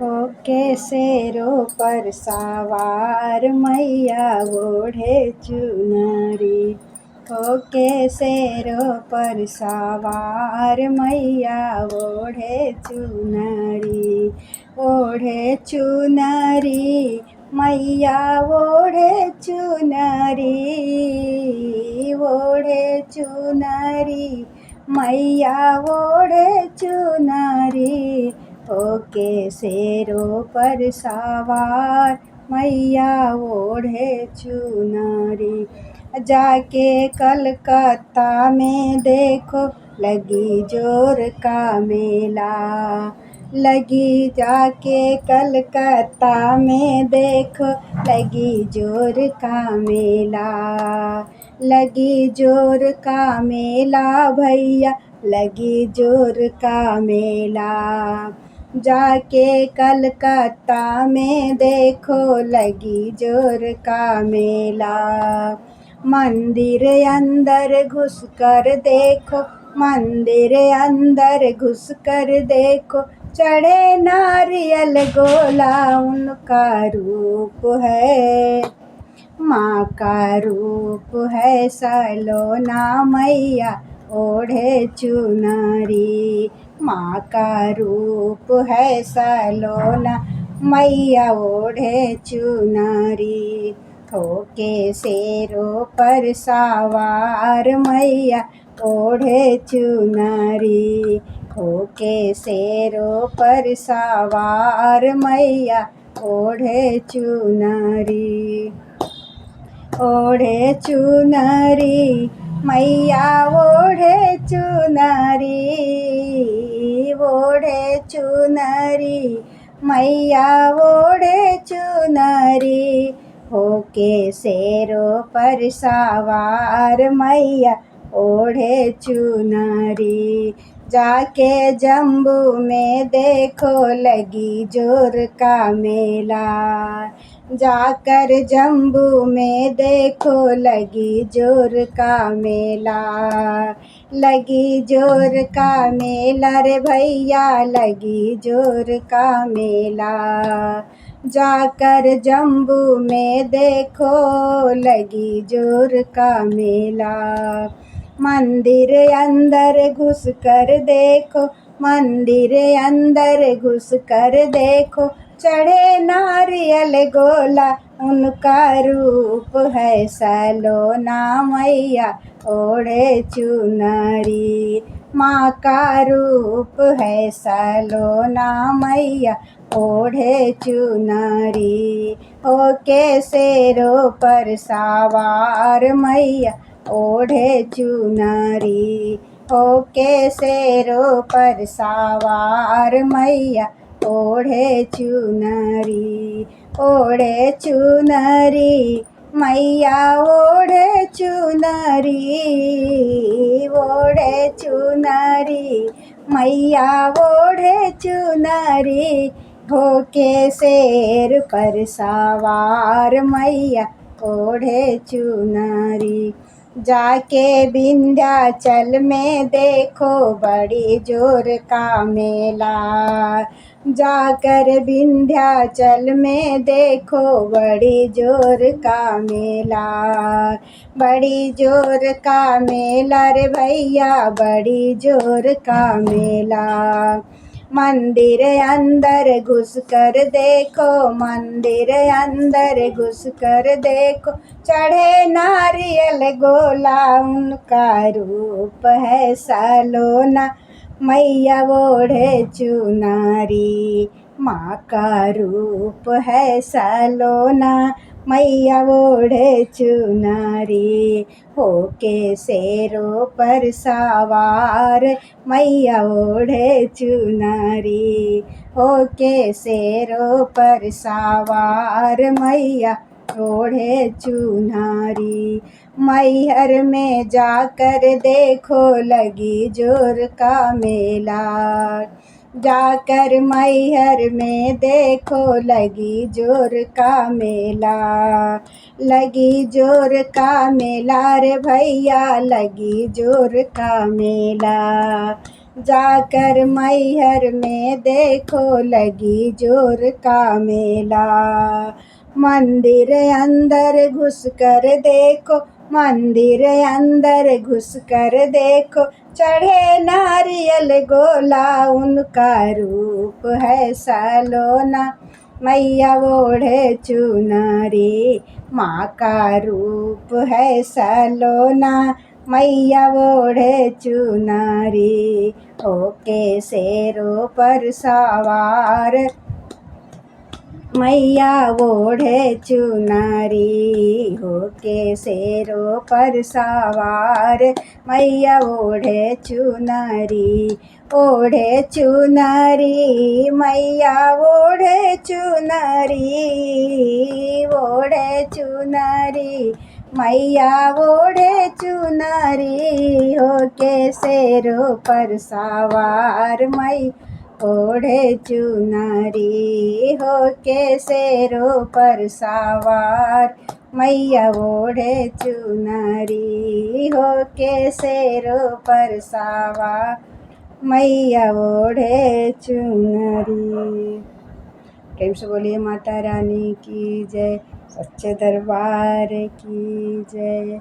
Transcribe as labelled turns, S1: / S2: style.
S1: होके शेरों पर सवार मैया ओढ़े चुनरी। होके शेरों पर सवार मैया ओढ़े चुनरी। ओढ़े चुनरी मैया ओढ़े चुनरी। ओढ़े चुनरी मैया ओढ़े चुनरी। होके शेरों पर सवार मैया ओढ़े चुनरी। जाके कलकत्ता में देखो लगी जोर का मेला। लगी जाके कलकत्ता में देखो लगी जोर का मेला। लगी जोर का मेला भैया लगी जोर का मेला। जाके कलकत्ता में देखो लगी जोर का मेला। मंदिर अंदर घुस कर देखो मंदिर अंदर घुस कर देखो चढ़े नारियल गोला उनका रूप है। माँ का रूप है सलोना मैया ओढ़े चुनरी। माँ का रूप है सलोना मैया ओढ़े चुनरी। होके शेरों पर सवार मैया ओढ़े चुनरी। होके शेरों पर सवार मैया ओढ़े चुनरी। ओढ़े चुनरी मैया ओढ़े चुनरी। ओढ़े चुनरी मैया ओढ़े चुनरी। होके शेरों पर सवार मैया ओढ़े चुनरी। जाके जम्बू में देखो लगी जोर का मेला। जाकर जम्बू में देखो लगी जोर का मेला। लगी जोर का मेला रे भैया लगी जोर का मेला। जाकर जम्बू में देखो लगी जोर का मेला। मंदिर अंदर घुस कर देखो मंदिर अंदर घुस कर देखो चढ़े नारियल गोला उनका रूप है सलोना मैया ओढ़े चुनरी। माँ का रूप है सलोना मैया ओढ़े चुनरी। होके शेरों पर सवार मैया ओढ़े चुनरी। होके शेरों पर सवार मैया ओढ़े चुनरी। ओढ़े चुनरी मैया ओढ़े चुनरी। ओढ़े चुनरी मैया ओढ़े चुनरी। होके शेर पर सवार मैया ओढ़े चुनरी। जाके विंध्याचल में देखो बड़ी जोर का मेला। जाकर विंध्याचल में देखो बड़ी जोर का मेला। बड़ी जोर का मेला रे भैया बड़ी जोर का मेला। मंदिर अंदर घुस कर देखो मंदिर अंदर घुस कर देखो चढ़े नारियल गोला उनका रूप है सलोना मैया ओढ़े चुनरी। माँ का रूप है सलोना मैया ओढ़े चुनरी। होके शेरों पर सवार मैया ओढ़े चुनरी। होके शेरों पर सवार मैया ओढ़े चुनरी। मैहर में जाकर देखो लगी जोर का मेला। जाकर मैहर में देखो लगी जोर का मेला। लगी जोर का मेला रे भैया लगी जोर का मेला। जाकर मैहर में देखो लगी जोर का मेला। मंदिर अंदर घुस कर देखो, मंदिर अंदर घुस कर देखो, चढ़े नारियल गोला, उनका रूप है सलोना। मैया ओढ़े चुनरी, माँ का रूप है सलोना। मैया ओढ़े चुनरी, होके शेरों पर सवार। मैया ओढ़े चुनरी, होके शेरों पर सवार। मैया ओढ़े चुनरी, ओढ़े चुनरी, मैया ओढ़े चुनरी, ओढ़े चुनरी, मैया ओढ़े चुनरी, होके शेरों पर सवार। मई ओढ़े चुनरी, होके शेरों पर सवार। मैया ओढ़े चुनरी, होके शेरों पर सवार। मैया ओढ़े चुनरी। प्रेम से बोलिए माता रानी की जय, सच्चे दरबार की जय।